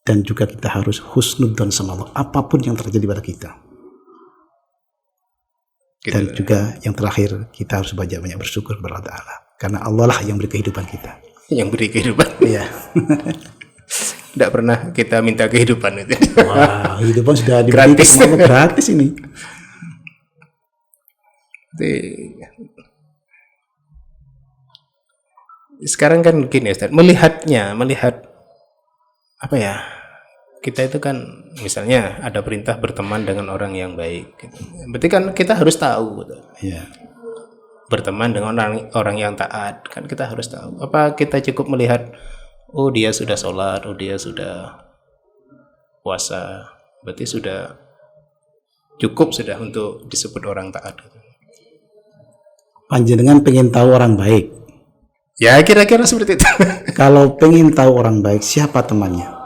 dan juga kita harus husnudzon sama Allah apapun yang terjadi pada kita. Gitu. Dan juga yang terakhir, kita harus banyak-banyak bersyukur kepada Allah Ta'ala, karena Allah lah yang beri kehidupan kita. Yang beri kehidupan. Iya. Tidak pernah kita minta kehidupan itu. Wah, kehidupan sudah diberi Gratis. sama Allah, gratis ini. Sekarang kan gini Ustaz, melihat apa ya? Kita itu kan misalnya ada perintah berteman dengan orang yang baik gitu. Berarti kan kita harus tahu gitu. Iya. Berteman dengan orang yang taat kan kita harus tahu. Apa kita cukup melihat oh dia sudah sholat, oh dia sudah puasa, berarti sudah cukup sudah untuk disebut orang taat gitu. Panjenengan pengen tahu orang baik. Ya kira-kira seperti itu. Kalau pengen tahu orang baik, siapa temannya?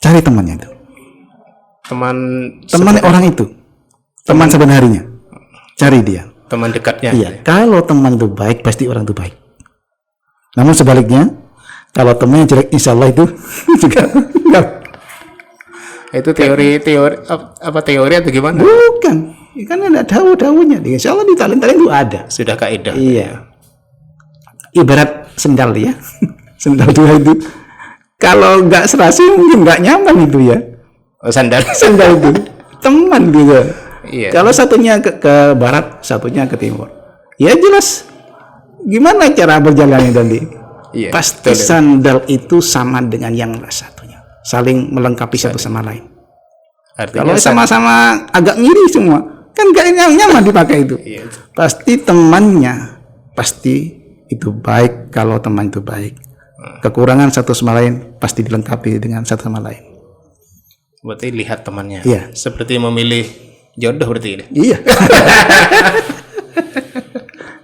Cari temannya itu. Teman orang itu. Teman sebenarnya. Cari dia. Teman dekatnya. Iya. Gitu. Kalau teman itu baik, pasti orang itu baik. Namun sebaliknya, kalau temannya jelek, insya Allah itu juga enggak. Itu teori atau gimana? Bukan. Kan ada daun-daunnya. Insya Allah di talent-talent itu ada. Sudah kaidah. Iya. Ibarat sendal ya. Sendal dua itu. Kalau nggak serasi mungkin nggak nyaman itu ya. Oh, sandal itu teman juga. Iya. Kalau satunya ke barat, satunya ke timur. Ya jelas. Gimana cara berjalannya tadi? Iya, Pasti betul. sandal itu sama dengan yang satunya. Saling melengkapi satu sama lain. Artinya Kalau sama-sama agak ngiri semua, kan nggak nyaman dipakai itu. Iya. Pasti temannya, pasti itu baik kalau teman itu baik. Kekurangan satu sama lain pasti dilengkapi dengan satu sama lain. Berarti lihat temannya. Iya. Seperti memilih jodoh berarti ini. Iya.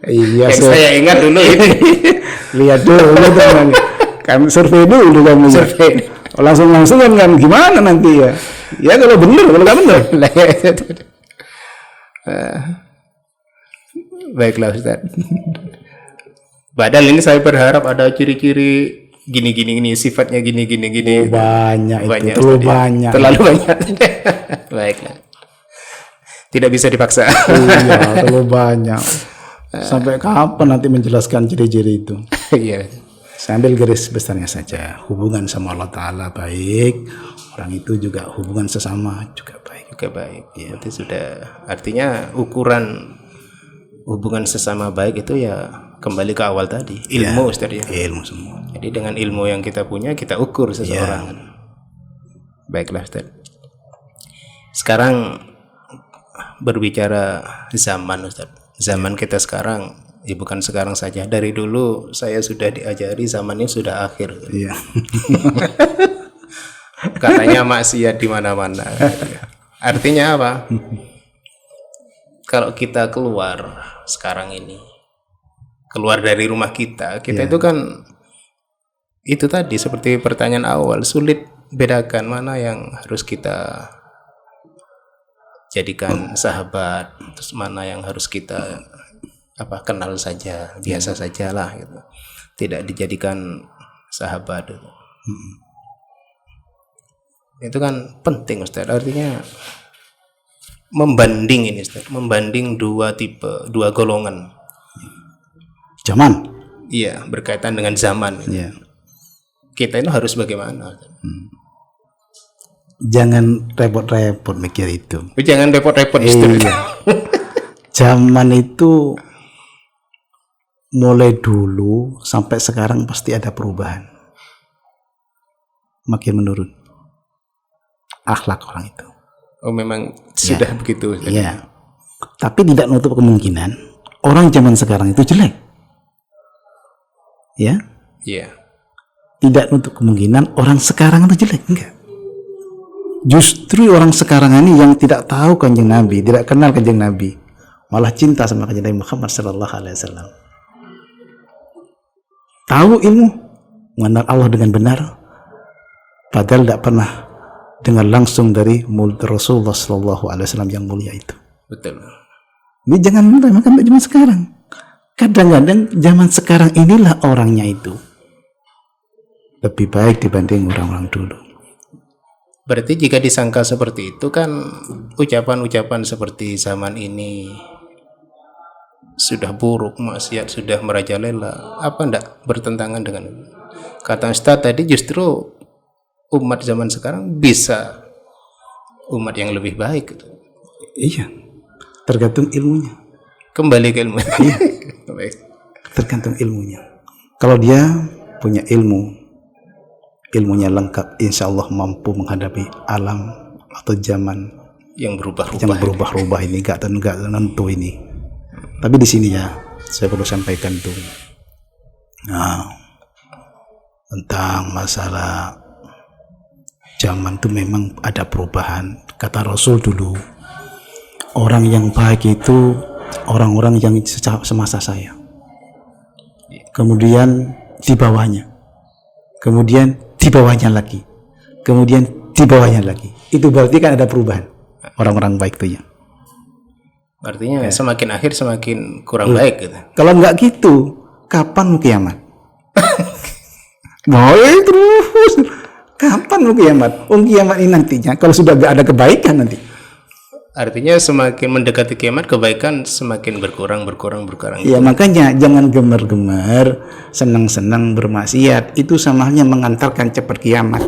Iya. Yang saya ingat dulu ini. Lihat dulu temannya. Kami survei dulu kamu. Survei. Langsung kan gimana nanti ya? Ya kalau benar, kalau nggak benar. Baiklah Ustaz. Padahal ini saya berharap ada ciri-ciri gini, sifatnya gini. Banyak itu, Banyak, terlalu Ustaz, ya. banyak. Terlalu banyak. Baiklah. Tidak bisa dipaksa. Iya, terlalu banyak. Sampai kapan nanti menjelaskan ciri-ciri itu? Iya. Saya ambil garis besarnya saja. Hubungan sama Allah Ta'ala baik. Orang itu juga hubungan sesama juga baik. Juga baik. Ya. Berarti sudah, artinya ukuran hubungan sesama baik itu ya kembali ke awal tadi. Ilmu Ustaz ya. Ilmu semua. Jadi dengan ilmu yang kita punya, kita ukur seseorang. Baiklah Ustaz. Sekarang berbicara zaman Ustaz. Zaman kita sekarang, ya bukan sekarang saja. Dari dulu saya sudah diajari zamannya sudah akhir. Iya. Katanya maksiat di mana-mana. Artinya apa? Kalau kita keluar sekarang ini, keluar dari rumah kita itu kan itu tadi seperti pertanyaan awal, sulit bedakan mana yang harus kita jadikan sahabat, terus mana yang harus kita kenal saja, biasa sajalah gitu. Tidak dijadikan sahabat gitu. Itu kan penting Ustaz. Artinya membanding ini Ustaz, membanding dua golongan. Zaman. Iya, berkaitan dengan zaman. Iya. Kita itu harus bagaimana? Jangan repot-repot mikir itu. Jangan repot-repot Ustaz. Iya. Zaman itu mulai dulu sampai sekarang pasti ada perubahan. Makin menurun akhlak orang itu. Oh, memang sudah begitu Ustaz. Iya. Tapi tidak menutup kemungkinan orang zaman sekarang itu jelek. Ya? Iya. Tidak menutup kemungkinan orang sekarang itu jelek, enggak. Justru orang sekarang ini yang tidak tahu Kanjeng Nabi, tidak kenal Kanjeng Nabi, malah cinta sama Kanjeng Nabi Muhammad sallallahu alaihi wasallam. Tahu ilmu, mengenal Allah dengan benar, padahal tidak pernah dengar langsung dari mulut Rasulullah sallallahu alaihi wasallam yang mulia itu. Betul. Ini jangan meremehkan zaman sekarang. Kadang-kadang zaman sekarang inilah orangnya itu lebih baik dibanding orang-orang dulu. Berarti jika disangka seperti itu kan ucapan-ucapan seperti zaman ini sudah buruk, maksiat sudah merajalela, apa enggak bertentangan dengan kata Ustaz tadi? Justru umat zaman sekarang bisa umat yang lebih baik. Iya, tergantung ilmunya. Kembali ke ilmu. Iya. Baik. Tergantung ilmunya. Kalau dia punya ilmunya lengkap, insya Allah mampu menghadapi alam atau zaman Yang yang berubah-ubah. berubah-ubah ini, gak tentu ini. Tapi di sini ya, saya perlu sampaikan tuh, nah, tentang masalah zaman tuh memang ada perubahan. Kata Rasul dulu, orang yang baik itu orang-orang yang semasa saya. Kemudian di bawahnya, kemudian di bawahnya lagi, kemudian di bawahnya lagi. Itu berarti kan ada perubahan. Orang-orang baik itu ya. Artinya semakin akhir semakin kurang baik gitu. Kalau nggak gitu, kapan mau kiamat? Boleh terus. Kapan mau kiamat? Kiamat ini nantinya kalau sudah nggak ada kebaikan nanti. Artinya semakin mendekati kiamat kebaikan semakin berkurang. Ya makanya jangan gemar-gemar, senang-senang bermaksiat. Itu sama halnya mengantarkan cepat kiamat.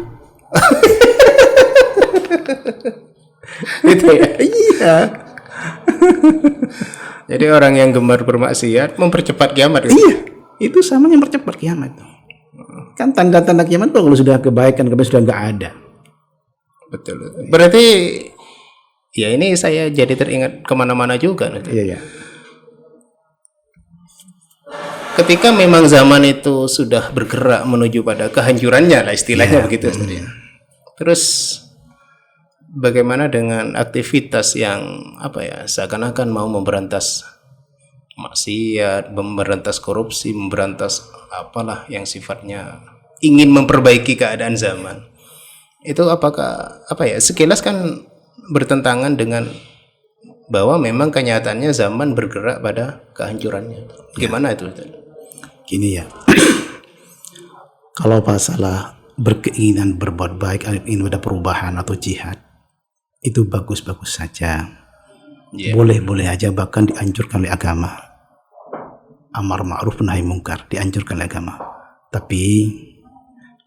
Gitu ya. Iya. Jadi orang yang gemar bermaksiat mempercepat kiamat gitu. Iya. Itu sama yang mempercepat kiamat. Kan tanda-tanda kiamat tuh kalau sudah kebaikan sudah nggak ada. Betul. Berarti ya ini saya jadi teringat kemana-mana juga nanti. Iya, ya. Ketika memang zaman itu sudah bergerak menuju pada kehancurannya lah istilahnya begitu. Terus bagaimana dengan aktivitas yang seakan-akan mau memberantas maksiat, memberantas korupsi, memberantas apalah yang sifatnya ingin memperbaiki keadaan zaman. Itu apakah sekilas kan bertentangan dengan bahwa memang kenyataannya zaman bergerak pada kehancurannya. Gimana itu? Gini ya. Kalau masalah berkeinginan berbuat baik, ingin ada perubahan atau jihad, itu bagus-bagus saja. Boleh-boleh aja, bahkan dianjurkan oleh agama. Amar ma'ruf nahi mungkar dianjurkan oleh agama. Tapi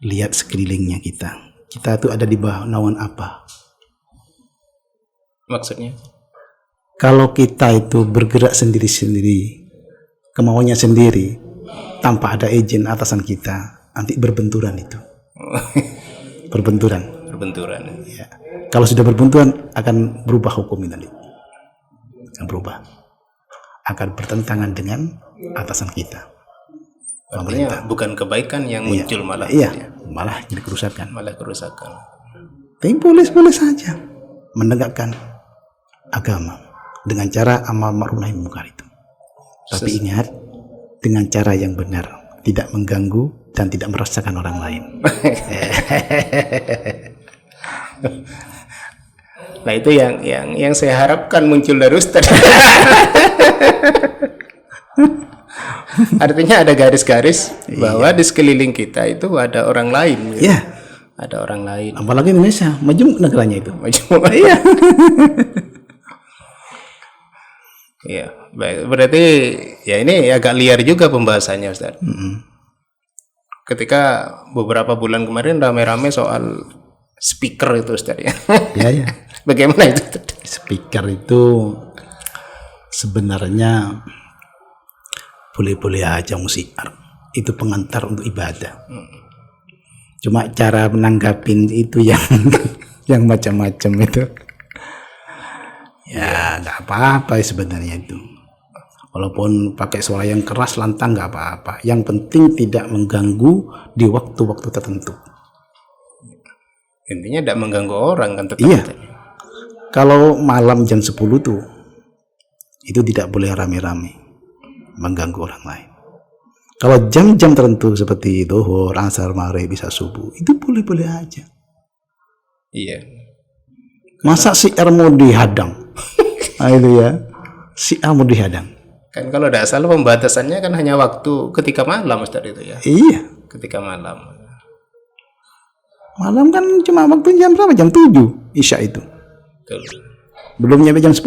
lihat sekelilingnya kita. Kita itu ada di bawah naungan apa? Maksudnya? Kalau kita itu bergerak sendiri-sendiri, kemauannya sendiri, tanpa ada izin atasan kita, nanti berbenturan itu. Berbenturan. Ya. Kalau sudah berbenturan akan berubah hukum ini nanti. Akan berubah. Akan bertentangan dengan atasan kita. Artinya bukan kebaikan yang muncul malah. Iya, malah jadi kerusakan. Tapi boleh saja menegakkan agama dengan cara amal ma'ruf nahi mungkar itu. Tapi ingat, dengan cara yang benar, tidak mengganggu dan tidak merasakan orang lain. Nah itu yang saya harapkan muncul dari Ustaz. Artinya ada garis-garis bahwa di sekeliling kita itu ada orang lain. Gitu. Iya. Ada orang lain. Apalagi Indonesia, majemuk negaranya itu. Iya. Iya, baik. Berarti ya ini agak liar juga pembahasannya, Ustaz. Ketika beberapa bulan kemarin rame-rame soal speaker itu, Ustaz ya. Iya. Bagaimana itu? Speaker itu sebenarnya boleh-boleh aja musiar. Itu pengantar untuk ibadah. Cuma cara menanggapin itu yang macam-macam itu. Ya nggak apa-apa sebenarnya itu. Walaupun pakai suara yang keras lantang nggak apa-apa. Yang penting tidak mengganggu di waktu-waktu tertentu. Intinya tidak mengganggu orang kan tetap. Iya. Kalau malam jam 10 tuh itu tidak boleh rame-rame mengganggu orang lain. Kalau jam-jam tertentu seperti zuhur, asar, maghrib, bisa subuh, itu boleh-boleh aja. Iya. Masa siar mau dihadang? Nah, itu ya. Siar mau dihadang. Kan kalau tidak salah pembatasannya kan hanya waktu ketika malam, Ustaz itu ya. Iya. Ketika malam. Malam kan cuma waktu jam berapa? Jam 7 Isya itu. Betul. Belum nyampe jam 10.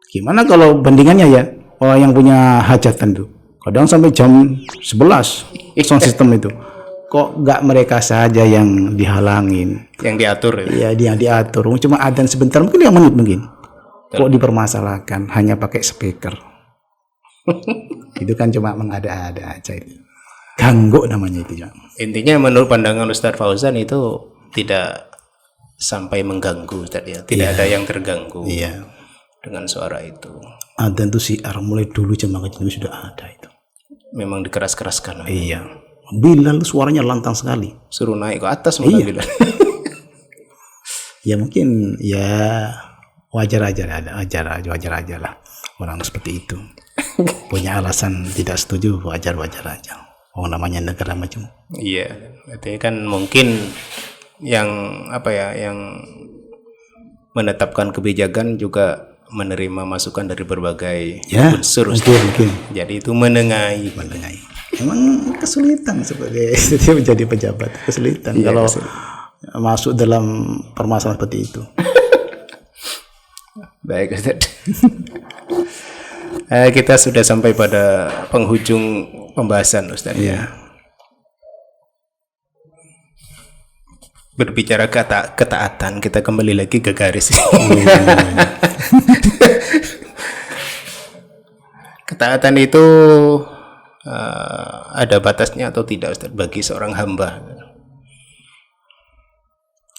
Gimana kalau bandingannya ya? Orang yang punya hajatan tuh. Kadang sampai jam 11 sound system itu. Kok nggak mereka saja yang dihalangin? Yang diatur ya. Iya, dia diatur. Cuma adzan sebentar, mungkin 5 menit mungkin. Kok dipermasalahkan hanya pakai speaker? Itu kan cuma mengada-ada aja itu. Ganggu namanya itu ya. Intinya menurut pandangan Ustadz Fauzan itu tidak sampai mengganggu Ustadz ya. Tidak ada yang terganggu dengan suara itu. Adzan itu syiar mulai dulu jemaah itu sudah ada itu. Memang dikeras-keraskan. Iya. Bilal suaranya lantang sekali. Suruh naik ke atas malah Bilal. Ya mungkin ya wajar aja lah orang seperti itu. Punya alasan tidak setuju wajar aja. Oh namanya negara maju. Iya, artinya kan mungkin yang menetapkan kebijakan juga menerima masukan dari berbagai unsur. Mungkin. Jadi itu menengahi. Emang kesulitan sebagai dia menjadi pejabat, kesulitan kalau masuk dalam permasalahan seperti itu. Baik Ustaz. Kita sudah sampai pada penghujung pembahasan Ustaz ya. Berbicara ketaatan, kita kembali lagi ke garis. Ketaatan itu ada batasnya atau tidak Ustaz bagi seorang hamba?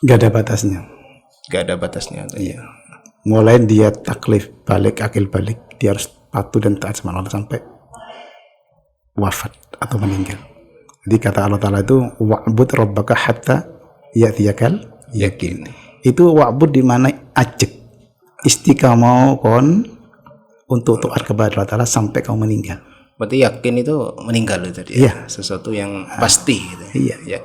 Gak ada batasnya. Gak ada batasnya. Iya. Mulai dia taklif balik, akil balik, dia harus patuh dan taat sama Allah sampai wafat atau meninggal. Jadi kata Allah Ta'ala itu wa'bud rabbaka hatta ya'tiyakal yakin. Itu wa'bud di mana ajek istiqamah kon untuk taat kepada Allah Ta'ala sampai kau meninggal. Berarti yakin itu meninggal itu tadi. Iya. Sesuatu yang pasti gitu. Iya.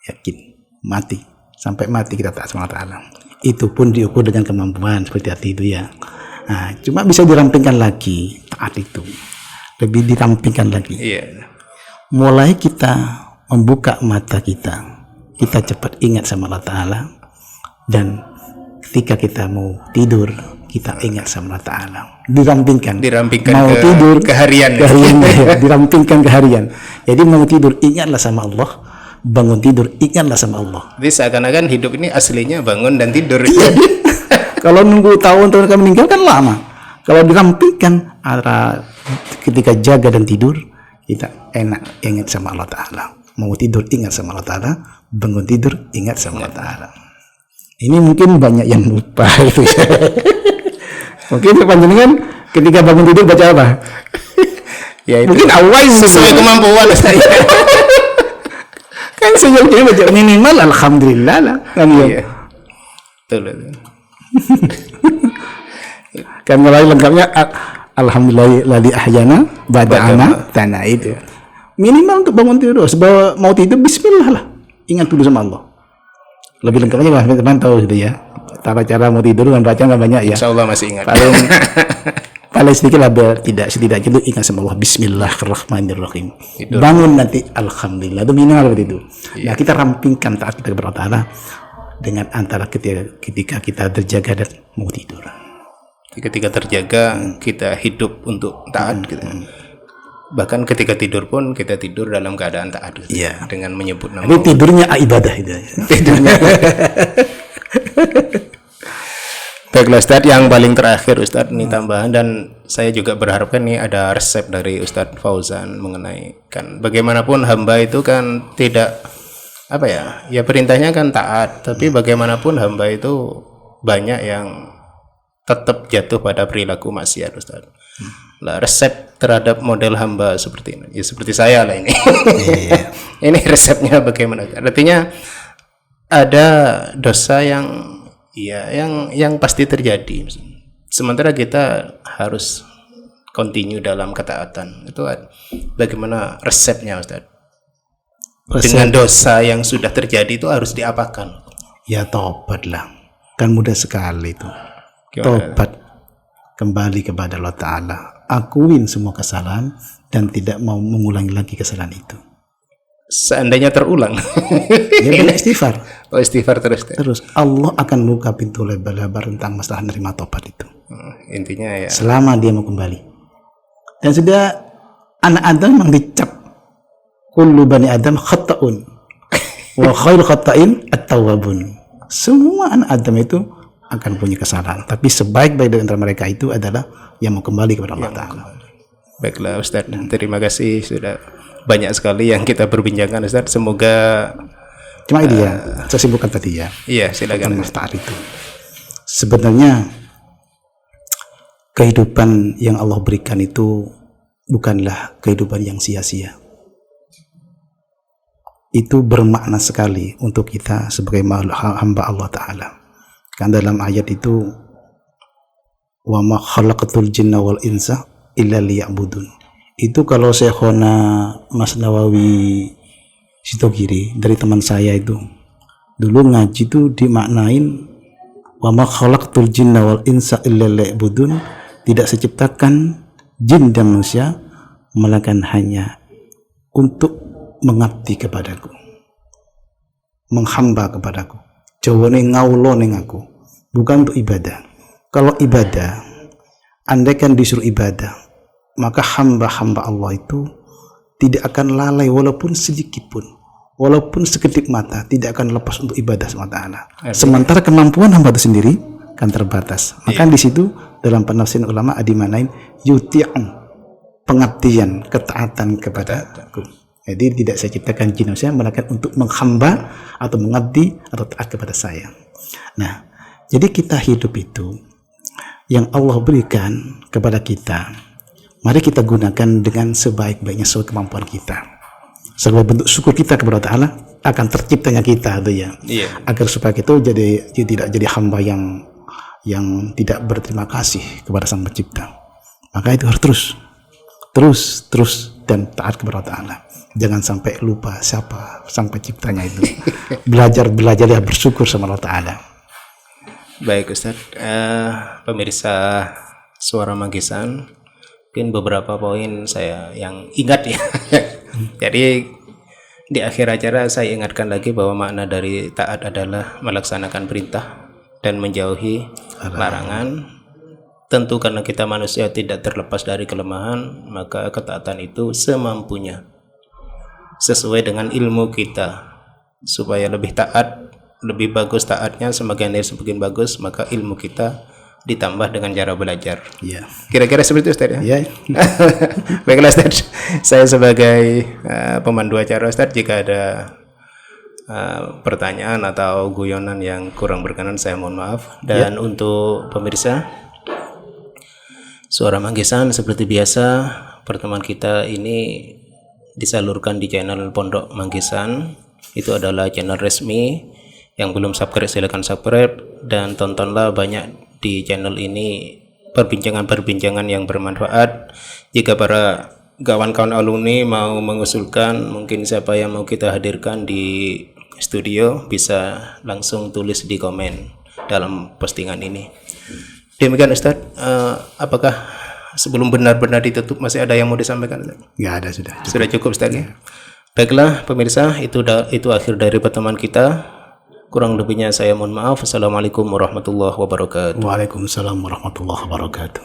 Yakin mati sampai mati kita taat sama Allah Ta'ala. Itu pun diukur dengan kemampuan seperti hati itu ya. Nah, cuma bisa dirampingkan lagi taat itu, lebih dirampingkan lagi. Iya. Mulai kita membuka mata kita cepat ingat sama Allah Ta'ala, dan ketika kita mau tidur kita ingat sama Allah Ta'ala. Dirampingkan mau tidur ke harian ya, dirampingkan ke harian. Jadi mau tidur ingatlah sama Allah, bangun tidur ingatlah sama Allah. Jadi seakan-akan hidup ini aslinya bangun dan tidur. Kalau nunggu tahun-tahun akan meninggal kan lama. Kalau dirampingkan antara ketika jaga dan tidur, kita enak ingat sama Allah Ta'ala. Mau tidur ingat sama Allah Ta'ala, bangun tidur ingat sama Allah Ta'ala. Ini mungkin banyak yang lupa itu ya. Mungkin panjenengan ketika bangun tidur baca apa? Ya itu. Mungkin awal sesuai kemampuan saya. Kan sejauh baca minimal alhamdulillah lah. Kan iya. Betul. Kan mulai lengkapnya alhamdulillahilladzi ahyana ba'da amatana itu. Minimal untuk bangun tidur, sebab mau tidur bismillah lah. Ingat dulu sama Allah. Lebih lengkapnya teman-teman tahu gitu ya. Tata cara mau tidur kan baca enggak banyak ya. Insyaallah masih ingat. Paling sedikit lah setidaknya itu ingat sama Allah, bismillahirrahmanirrahim. Bangun nanti alhamdulillah, itu minimal seperti itu. Nah, kita rampingkan taat kita kepada Allah Ta'ala dengan antara ketika kita terjaga dan mau tidur. Ketika terjaga kita hidup untuk taat gitu. Bahkan ketika tidur pun kita tidur dalam keadaan taat gitu. Iya. Dengan menyebut nama Allah. Tidurnya ibadah itu. Tidurnya. Baiklah Ustadz, yang paling terakhir Ustadz ini tambahan, dan saya juga berharapkan nih ada resep dari Ustadz Fauzan mengenai kan bagaimanapun hamba itu kan tidak ya perintahnya kan taat, tapi bagaimanapun hamba itu banyak yang tetap jatuh pada perilaku maksiat Ustadz. Lah resep terhadap model hamba seperti ini, ya seperti saya lah ini. Ini resepnya bagaimana? Artinya ada dosa yang pasti terjadi. Sementara kita harus continue dalam ketaatan. Itu bagaimana resepnya Ustadz? Dengan dosa yang sudah terjadi itu harus diapakan? Ya tobat lah. Kan mudah sekali itu. Tobat, kembali kepada Allah Ta'ala, akuin semua kesalahan dan tidak mau mengulangi lagi kesalahan itu. Seandainya terulang, ya banyak istighfar. Oh, istighfar terus Allah akan buka pintu lebar-lebar tentang masalah nerima tobat itu. Intinya ya selama dia mau kembali. Dan sudah anak Adam memang dicap kullu bani Adam khata'un wa khairu khata'in at-tawwabun. Semua anak Adam itu akan punya kesalahan. Tapi sebaik-baik di antara mereka itu adalah yang mau kembali kepada Allah Ta'ala. Baiklah Ustaz, terima kasih sudah banyak sekali yang kita perbincangkan Ustaz. Semoga Cuma ini ya, saya simpulkan tadi ya. iya silakan. Musta'ar itu sebenarnya kehidupan yang Allah berikan itu bukanlah kehidupan yang sia-sia. Itu bermakna sekali untuk kita sebagai hamba Allah Ta'ala. Kan dalam ayat itu, wa ma khalaqatul jinna wal insa illa liya'budun. Itu kalau Syekhona Mas Nawawi Sitogiri dari teman saya itu dulu ngaji itu dimaknain wa ma khalaqatul jinna wal insa illa liya'budun, tidak saya ciptakan jin dan manusia melainkan hanya untuk mengabdi kepadaku, menghamba kepadaku, jawane ngaulo ning aku, bukan untuk ibadah. Kalau ibadah, andaikan disuruh ibadah, maka hamba-hamba Allah itu tidak akan lalai walaupun sedikit pun, walaupun sekedip mata, tidak akan lepas untuk ibadah semata. Sementara kemampuan hamba itu sendiri kan terbatas. Maka di situ dalam penafsiran ulama dimanain yuti'u, pengabdian, ketaatan kepadaku. Jadi tidak saya ciptakan jin manusia melainkan untuk menghamba atau mengabdi atau taat kepada saya. Nah, jadi kita hidup itu yang Allah berikan kepada kita, mari kita gunakan dengan sebaik-baiknya sesuai kemampuan kita. Sebagai bentuk syukur kita kepada Allah akan terciptanya kita, itu ya. Agar supaya kita tidak jadi hamba yang tidak berterima kasih kepada Sang Pencipta. Maka itu harus terus dan taat kepada Allah. Jangan sampai lupa siapa Sang Penciptanya itu. belajar ya bersyukur sama Allah Ta'ala. Baik Ustaz, pemirsa Suara Manggisan, mungkin beberapa poin saya yang ingat ya. Jadi di akhir acara saya ingatkan lagi bahwa makna dari taat adalah melaksanakan perintah dan menjauhi larangan. Tentu karena kita manusia tidak terlepas dari kelemahan, maka ketaatan itu semampunya, sesuai dengan ilmu kita, supaya lebih taat, lebih bagus taatnya, semakin bagus, maka ilmu kita ditambah dengan cara belajar. Ya. Kira-kira seperti itu Ustaz ya? Ya. Baiklah Ustaz, saya sebagai pemandu acara Ustaz, jika ada pertanyaan atau guyonan yang kurang berkenan saya mohon maaf. Dan untuk pemirsa Suara Manggisan, seperti biasa pertemuan kita ini disalurkan di channel Pondok Manggisan. Itu adalah channel resmi. Yang belum subscribe silakan subscribe dan tontonlah banyak di channel ini perbincangan-perbincangan yang bermanfaat. Jika para kawan-kawan alumni mau mengusulkan mungkin siapa yang mau kita hadirkan di studio, bisa langsung tulis di komen dalam postingan ini. Demikian Ustaz, apakah sebelum benar-benar ditutup masih ada yang mau disampaikan Ustaz? Nggak ada, sudah. Sudah cukup Ustaz ya. Baiklah pemirsa, itu akhir dari pertemuan kita. Kurang lebihnya saya mohon maaf. Assalamualaikum warahmatullahi wabarakatuh. Waalaikumsalam warahmatullahi wabarakatuh.